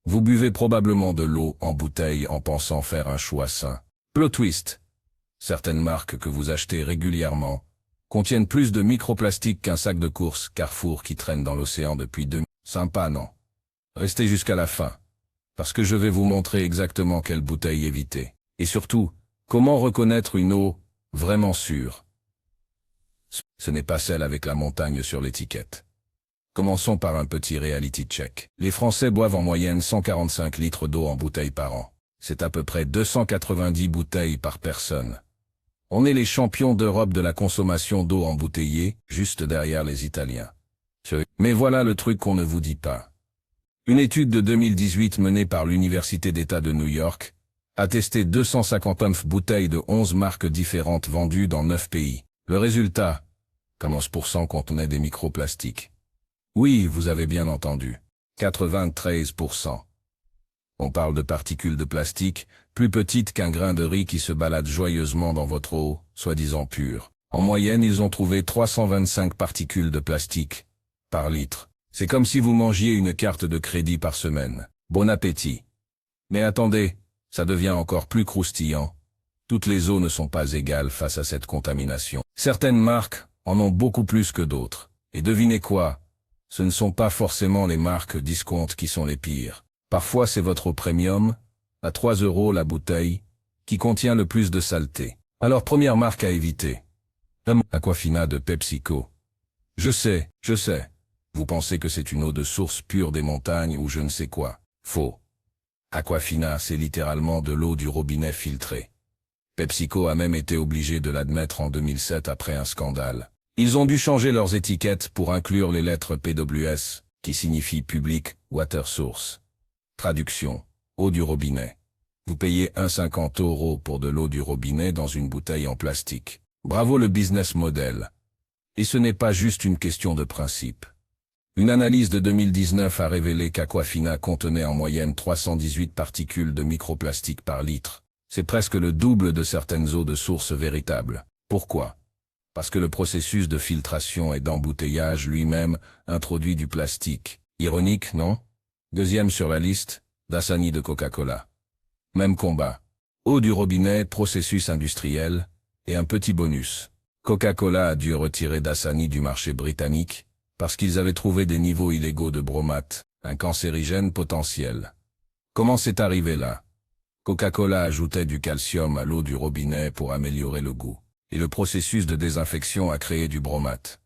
Vous buvez probablement de l'eau en bouteille en pensant faire un choix sain. Plot twist. Certaines marques que vous achetez régulièrement contiennent plus de microplastiques qu'un sac de course Carrefour qui traîne dans l'océan depuis 2000. Sympa, non? Restez jusqu'à la fin, parce que je vais vous montrer exactement quelle bouteille éviter. Et surtout, comment reconnaître une eau vraiment sûre. Ce n'est pas celle avec la montagne sur l'étiquette. Commençons par un petit reality check. Les Français boivent en moyenne 145 litres d'eau en bouteille par an. C'est à peu près 290 bouteilles par personne. On est les champions d'Europe de la consommation d'eau embouteillée, juste derrière les Italiens. Mais voilà le truc qu'on ne vous dit pas. Une étude de 2018 menée par l'Université d'État de New York a testé 259 bouteilles de 11 marques différentes vendues dans 9 pays. Le résultat, 11% contenait des microplastiques. Oui, vous avez bien entendu. 93%. On parle de particules de plastique, plus petites qu'un grain de riz qui se balade joyeusement dans votre eau, soi-disant pure. En moyenne, ils ont trouvé 325 particules de plastique par litre. C'est comme si vous mangiez une carte de crédit par semaine. Bon appétit. Mais attendez, ça devient encore plus croustillant. Toutes les eaux ne sont pas égales face à cette contamination. Certaines marques en ont beaucoup plus que d'autres. Et devinez quoi? Ce ne sont pas forcément les marques discount qui sont les pires. Parfois c'est votre eau premium, à 3 € la bouteille, qui contient le plus de saleté. Alors première marque à éviter. Aquafina de PepsiCo. Je sais. Vous pensez que c'est une eau de source pure des montagnes ou je ne sais quoi. Faux. Aquafina, c'est littéralement de l'eau du robinet filtrée. PepsiCo a même été obligé de l'admettre en 2007 après un scandale. Ils ont dû changer leurs étiquettes pour inclure les lettres PWS, qui signifie Public Water Source. Traduction, eau du robinet. Vous payez 1,50 € pour de l'eau du robinet dans une bouteille en plastique. Bravo le business model. Et ce n'est pas juste une question de principe. Une analyse de 2019 a révélé qu'Aquafina contenait en moyenne 318 particules de microplastique par litre. C'est presque le double de certaines eaux de source véritables. Pourquoi? Parce que le processus de filtration et d'embouteillage lui-même introduit du plastique. Ironique, non? Deuxième sur la liste, Dasani de Coca-Cola. Même combat. Eau du robinet, processus industriel, et un petit bonus. Coca-Cola a dû retirer Dasani du marché britannique, parce qu'ils avaient trouvé des niveaux illégaux de bromate, un cancérigène potentiel. Comment c'est arrivé là? Coca-Cola ajoutait du calcium à l'eau du robinet pour améliorer le goût, et le processus de désinfection a créé du bromate.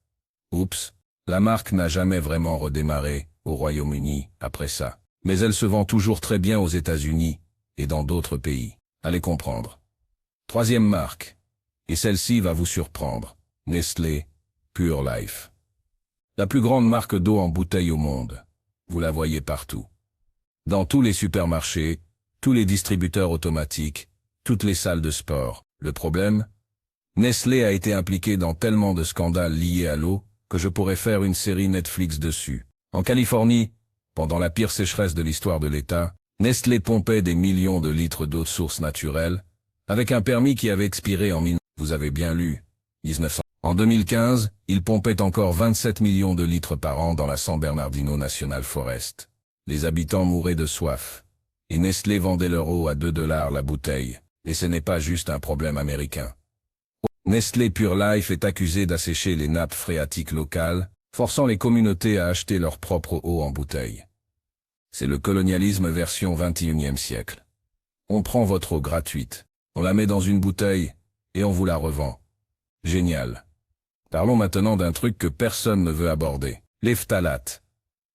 Oups, la marque n'a jamais vraiment redémarré au Royaume-Uni après ça, mais elle se vend toujours très bien aux États-Unis et dans d'autres pays. Allez comprendre. Troisième marque, et celle-ci va vous surprendre, Nestlé Pure Life. La plus grande marque d'eau en bouteille au monde. Vous la voyez partout. Dans tous les supermarchés, tous les distributeurs automatiques, toutes les salles de sport. Le problème? Nestlé a été impliqué dans tellement de scandales liés à l'eau que je pourrais faire une série Netflix dessus. En Californie, pendant la pire sécheresse de l'histoire de l'État, Nestlé pompait des millions de litres d'eau de source naturelle, avec un permis qui avait expiré en 1900. Vous avez bien lu, 1900. En 2015, il pompait encore 27 millions de litres par an dans la San Bernardino National Forest. Les habitants mouraient de soif. Et Nestlé vendait leur eau à 2 $ la bouteille. Et ce n'est pas juste un problème américain. Nestlé Pure Life est accusé d'assécher les nappes phréatiques locales, forçant les communautés à acheter leur propre eau en bouteille. C'est le colonialisme version 21e siècle. On prend votre eau gratuite, on la met dans une bouteille, et on vous la revend. Génial. Parlons maintenant d'un truc que personne ne veut aborder, les phtalates.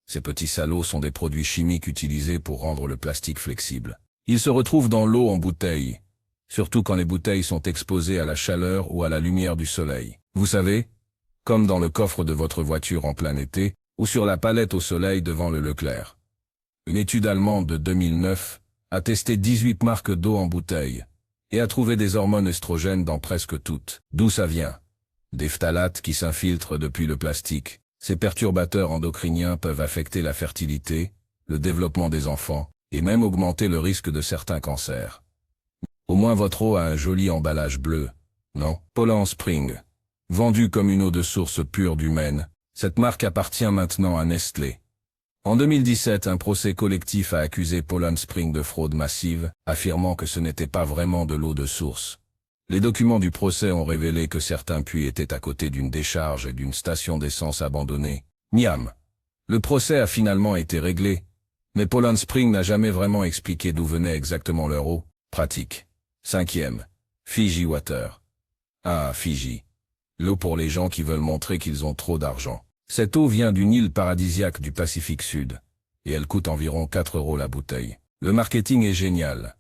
Ces petits salauds sont des produits chimiques utilisés pour rendre le plastique flexible. Ils se retrouvent dans l'eau en bouteille, surtout quand les bouteilles sont exposées à la chaleur ou à la lumière du soleil. Vous savez, comme dans le coffre de votre voiture en plein été, ou sur la palette au soleil devant le Leclerc. Une étude allemande de 2009 a testé 18 marques d'eau en bouteille, et a trouvé des hormones œstrogènes dans presque toutes. D'où ça vient? Des phtalates qui s'infiltrent depuis le plastique. Ces perturbateurs endocriniens peuvent affecter la fertilité, le développement des enfants, et même augmenter le risque de certains cancers. Au moins votre eau a un joli emballage bleu, non? Poland Spring. Vendue comme une eau de source pure du Maine, cette marque appartient maintenant à Nestlé. En 2017, un procès collectif a accusé Poland Spring de fraude massive, affirmant que ce n'était pas vraiment de l'eau de source. Les documents du procès ont révélé que certains puits étaient à côté d'une décharge et d'une station d'essence abandonnée. Miam. Le procès a finalement été réglé, mais Poland Spring n'a jamais vraiment expliqué d'où venait exactement leur eau. Pratique. 5e. Fiji Water. Ah, Fiji. L'eau pour les gens qui veulent montrer qu'ils ont trop d'argent. Cette eau vient d'une île paradisiaque du Pacifique Sud, et elle coûte environ 4 € la bouteille. Le marketing est génial.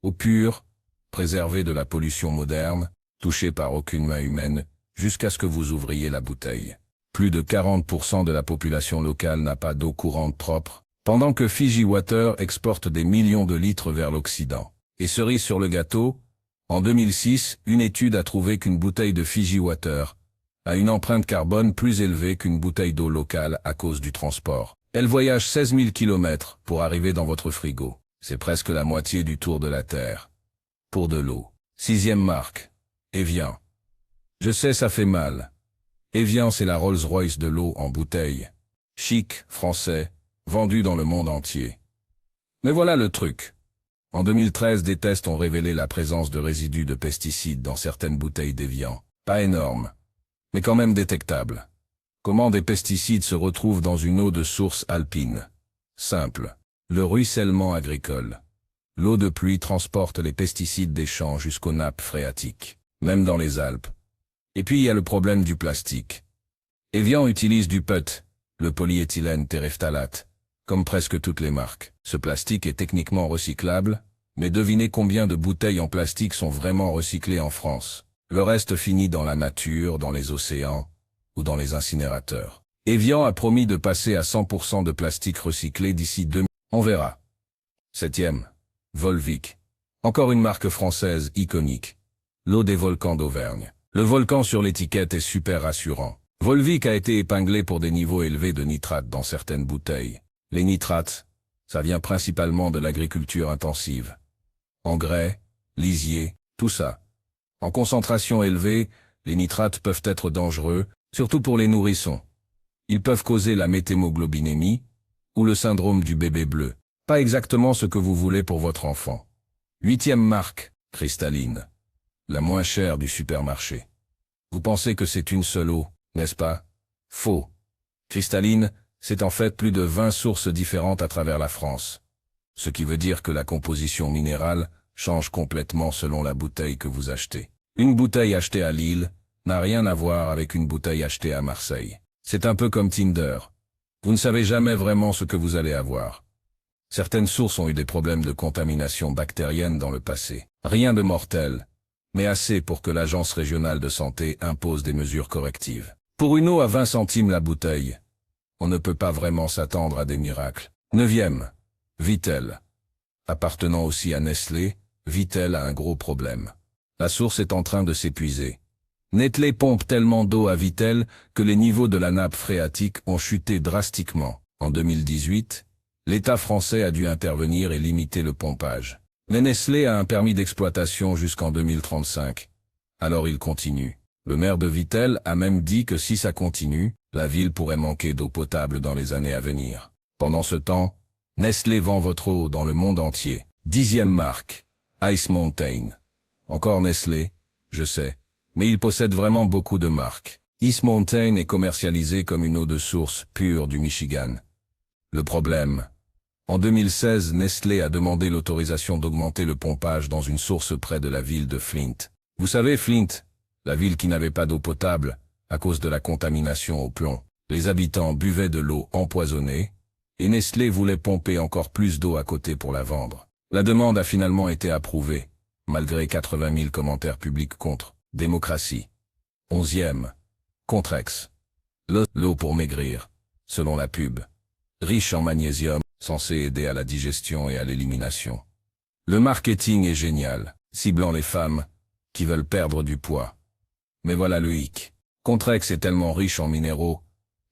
Eau pure, préservée de la pollution moderne, touchée par aucune main humaine, jusqu'à ce que vous ouvriez la bouteille. Plus de 40% de la population locale n'a pas d'eau courante propre, pendant que Fiji Water exporte des millions de litres vers l'Occident. Et cerise sur le gâteau, en 2006, une étude a trouvé qu'une bouteille de Fiji Water a une empreinte carbone plus élevée qu'une bouteille d'eau locale à cause du transport. Elle voyage 16 000 km pour arriver dans votre frigo. C'est presque la moitié du tour de la Terre. Pour de l'eau. 6e marque. Evian. Je sais, ça fait mal. Evian, c'est la Rolls-Royce de l'eau en bouteille. Chic, français, vendu dans le monde entier. Mais voilà le truc. En 2013, des tests ont révélé la présence de résidus de pesticides dans certaines bouteilles d'Evian. Pas énorme, mais quand même détectable. Comment des pesticides se retrouvent dans une eau de source alpine? Simple. Le ruissellement agricole. L'eau de pluie transporte les pesticides des champs jusqu'aux nappes phréatiques, même dans les Alpes. Et puis il y a le problème du plastique. Evian utilise du PET, le polyéthylène terephthalate, comme presque toutes les marques. Ce plastique est techniquement recyclable, mais devinez combien de bouteilles en plastique sont vraiment recyclées en France. Le reste finit dans la nature, dans les océans ou dans les incinérateurs. Evian a promis de passer à 100% de plastique recyclé d'ici 2000. On verra. 7e. Volvic. Encore une marque française iconique. L'eau des volcans d'Auvergne. Le volcan sur l'étiquette est super rassurant. Volvic a été épinglé pour des niveaux élevés de nitrates dans certaines bouteilles. Les nitrates, ça vient principalement de l'agriculture intensive. Engrais, lisier, tout ça. En concentration élevée, les nitrates peuvent être dangereux, surtout pour les nourrissons. Ils peuvent causer la méthémoglobinémie ou le syndrome du bébé bleu. Pas exactement ce que vous voulez pour votre enfant. 8e marque, cristalline. La moins chère du supermarché. Vous pensez que c'est une seule eau, n'est-ce pas? Faux. Cristalline, c'est en fait plus de 20 sources différentes à travers la France. Ce qui veut dire que la composition minérale change complètement selon la bouteille que vous achetez. Une bouteille achetée à Lille n'a rien à voir avec une bouteille achetée à Marseille. C'est un peu comme Tinder. Vous ne savez jamais vraiment ce que vous allez avoir. Certaines sources ont eu des problèmes de contamination bactérienne dans le passé. Rien de mortel, mais assez pour que l'Agence régionale de santé impose des mesures correctives. Pour une eau à 20 centimes la bouteille, on ne peut pas vraiment s'attendre à des miracles. 9e. Vittel. Appartenant aussi à Nestlé, Vittel a un gros problème. La source est en train de s'épuiser. Nestlé pompe tellement d'eau à Vittel que les niveaux de la nappe phréatique ont chuté drastiquement. En 2018, l'État français a dû intervenir et limiter le pompage. Mais Nestlé a un permis d'exploitation jusqu'en 2035. Alors il continue. Le maire de Vittel a même dit que si ça continue, la ville pourrait manquer d'eau potable dans les années à venir. Pendant ce temps, Nestlé vend votre eau dans le monde entier. 10e marque. Ice Mountain. Encore Nestlé, je sais, mais il possède vraiment beaucoup de marques. Ice Mountain est commercialisé comme une eau de source pure du Michigan. Le problème. En 2016, Nestlé a demandé l'autorisation d'augmenter le pompage dans une source près de la ville de Flint. Vous savez Flint, la ville qui n'avait pas d'eau potable, à cause de la contamination au plomb. Les habitants buvaient de l'eau empoisonnée, et Nestlé voulait pomper encore plus d'eau à côté pour la vendre. La demande a finalement été approuvée, malgré 80 000 commentaires publics contre. Démocratie. 11e. Contrex. L'eau pour maigrir, selon la pub. Riche en magnésium, censé aider à la digestion et à l'élimination. Le marketing est génial, ciblant les femmes qui veulent perdre du poids. Mais voilà le hic. Contrex est tellement riche en minéraux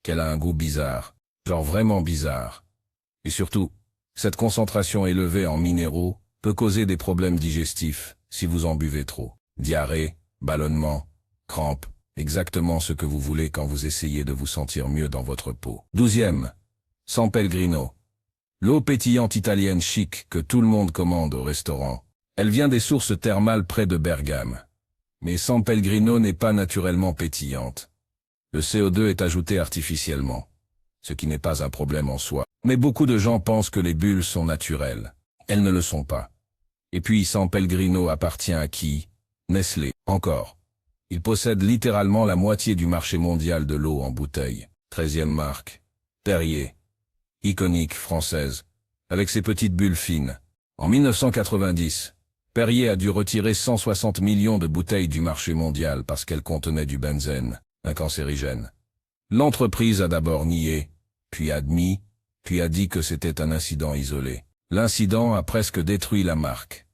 qu'elle a un goût bizarre, genre vraiment bizarre. Et surtout, cette concentration élevée en minéraux peut causer des problèmes digestifs si vous en buvez trop. Diarrhée, ballonnement, crampes, exactement ce que vous voulez quand vous essayez de vous sentir mieux dans votre peau. 12e. San Pellegrino. L'eau pétillante italienne chic que tout le monde commande au restaurant. Elle vient des sources thermales près de Bergame. Mais San Pellegrino n'est pas naturellement pétillante. Le CO2 est ajouté artificiellement, ce qui n'est pas un problème en soi. Mais beaucoup de gens pensent que les bulles sont naturelles. Elles ne le sont pas. Et puis San Pellegrino appartient à qui? Nestlé, encore. Il possède littéralement la moitié du marché mondial de l'eau en bouteille. 13e marque. Perrier. Iconique française. Avec ses petites bulles fines. En 1990, Perrier a dû retirer 160 millions de bouteilles du marché mondial parce qu'elles contenaient du benzène, un cancérigène. L'entreprise a d'abord nié, puis admis, puis a dit que c'était un incident isolé. L'incident a presque détruit la marque.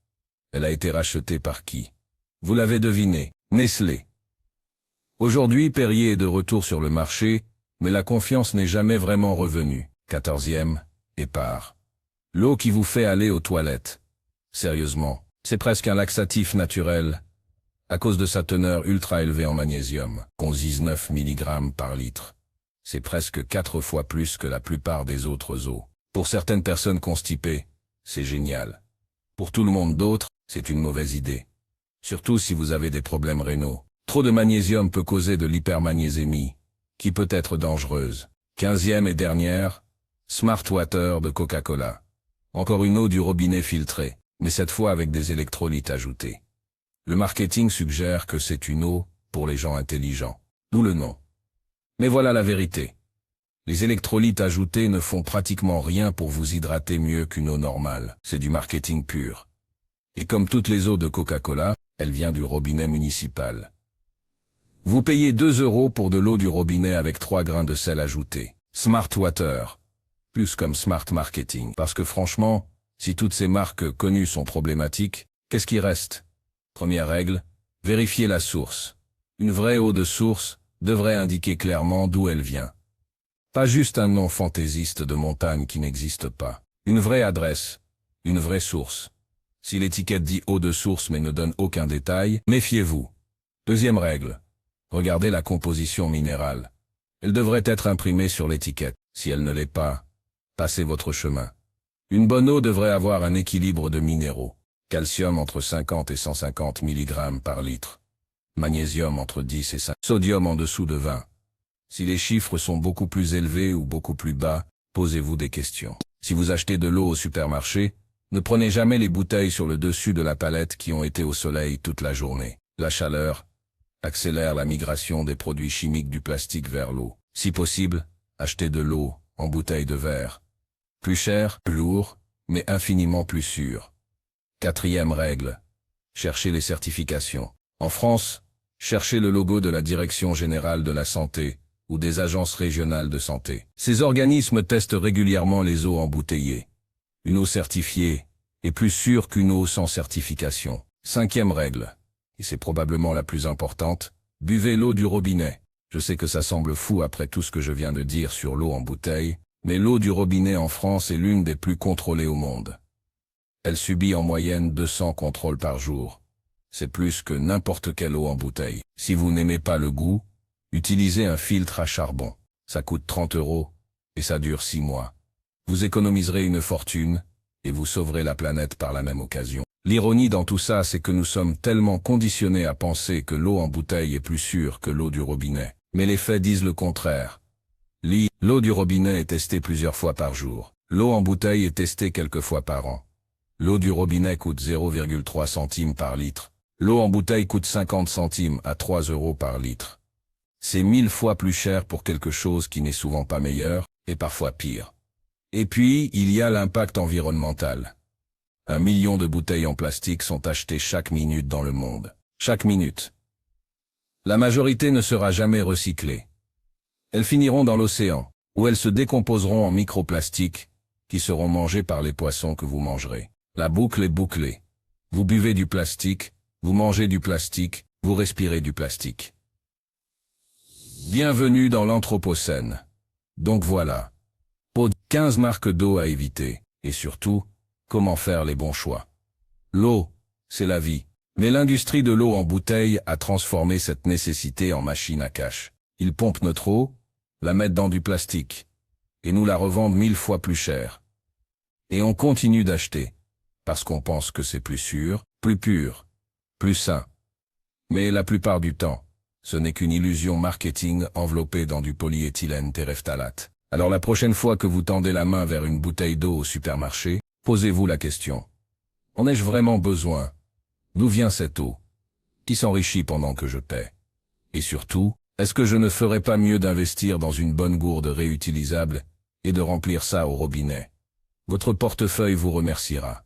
Elle a été rachetée par qui? Vous l'avez deviné, Nestlé. Aujourd'hui, Perrier est de retour sur le marché, mais la confiance n'est jamais vraiment revenue. 14e, épars. L'eau qui vous fait aller aux toilettes. Sérieusement, c'est presque un laxatif naturel, à cause de sa teneur ultra élevée en magnésium, 19 mg par litre. C'est presque 4 fois plus que la plupart des autres eaux. Pour certaines personnes constipées, c'est génial. Pour tout le monde d'autre, c'est une mauvaise idée. Surtout si vous avez des problèmes rénaux. Trop de magnésium peut causer de l'hypermagnésémie, qui peut être dangereuse. 15e et dernière, Smart Water de Coca-Cola. Encore une eau du robinet filtrée, mais cette fois avec des électrolytes ajoutés. Le marketing suggère que c'est une eau pour les gens intelligents, d'où le nom. Mais voilà la vérité. Les électrolytes ajoutés ne font pratiquement rien pour vous hydrater mieux qu'une eau normale. C'est du marketing pur. Et comme toutes les eaux de Coca-Cola, elle vient du robinet municipal. Vous payez 2 € pour de l'eau du robinet avec 3 grains de sel ajoutés. Smart Water. Plus comme Smart Marketing. Parce que franchement, si toutes ces marques connues sont problématiques, qu'est-ce qui reste? Première règle, vérifiez la source. Une vraie eau de source devrait indiquer clairement d'où elle vient. Pas juste un nom fantaisiste de montagne qui n'existe pas. Une vraie adresse, une vraie source. Si l'étiquette dit eau de source mais ne donne aucun détail, méfiez-vous. Deuxième règle, regardez la composition minérale. Elle devrait être imprimée sur l'étiquette. Si elle ne l'est pas, passez votre chemin. Une bonne eau devrait avoir un équilibre de minéraux. Calcium entre 50 et 150 mg par litre. Magnésium entre 10 et 5. Sodium en dessous de 20. Si les chiffres sont beaucoup plus élevés ou beaucoup plus bas, posez-vous des questions. Si vous achetez de l'eau au supermarché, ne prenez jamais les bouteilles sur le dessus de la palette qui ont été au soleil toute la journée. La chaleur accélère la migration des produits chimiques du plastique vers l'eau. Si possible, achetez de l'eau en bouteille de verre. Plus cher, plus lourd, mais infiniment plus sûr. Quatrième règle. Cherchez les certifications. En France, cherchez le logo de la Direction générale de la santé ou des agences régionales de santé. Ces organismes testent régulièrement les eaux embouteillées. Une eau certifiée est plus sûre qu'une eau sans certification. Cinquième règle, et c'est probablement la plus importante, buvez l'eau du robinet. Je sais que ça semble fou après tout ce que je viens de dire sur l'eau en bouteille, mais l'eau du robinet en France est l'une des plus contrôlées au monde. Elle subit en moyenne 200 contrôles par jour. C'est plus que n'importe quelle eau en bouteille. Si vous n'aimez pas le goût, utilisez un filtre à charbon. Ça coûte 30 € et ça dure 6 mois. Vous économiserez une fortune et vous sauverez la planète par la même occasion. L'ironie dans tout ça, c'est que nous sommes tellement conditionnés à penser que l'eau en bouteille est plus sûre que l'eau du robinet. Mais les faits disent le contraire. L'eau du robinet est testée plusieurs fois par jour. L'eau en bouteille est testée quelques fois par an. L'eau du robinet coûte 0,3 centimes par litre. L'eau en bouteille coûte 50 centimes à 3 € par litre. C'est 1000 fois plus cher pour quelque chose qui n'est souvent pas meilleur, et parfois pire. Et puis, il y a l'impact environnemental. 1 million de bouteilles en plastique sont achetées chaque minute dans le monde. Chaque minute. La majorité ne sera jamais recyclée. Elles finiront dans l'océan, où elles se décomposeront en microplastiques, qui seront mangés par les poissons que vous mangerez. La boucle est bouclée. Vous buvez du plastique, vous mangez du plastique, vous respirez du plastique. Bienvenue dans l'Anthropocène. Donc voilà. 15 marques d'eau à éviter, et surtout, comment faire les bons choix. L'eau, c'est la vie. Mais l'industrie de l'eau en bouteille a transformé cette nécessité en machine à cash. Ils pompent notre eau, la mettent dans du plastique. et nous la revendent 1000 fois plus cher. Et on continue d'acheter, parce qu'on pense que c'est plus sûr, plus pur, plus sain. Mais la plupart du temps, ce n'est qu'une illusion marketing enveloppée dans du polyéthylène terephthalate. Alors la prochaine fois que vous tendez la main vers une bouteille d'eau au supermarché, posez-vous la question. En ai-je vraiment besoin? D'où vient cette eau? Qui s'enrichit pendant que je paie? Et surtout, est-ce que je ne ferais pas mieux d'investir dans une bonne gourde réutilisable et de remplir ça au robinet? Votre portefeuille vous remerciera.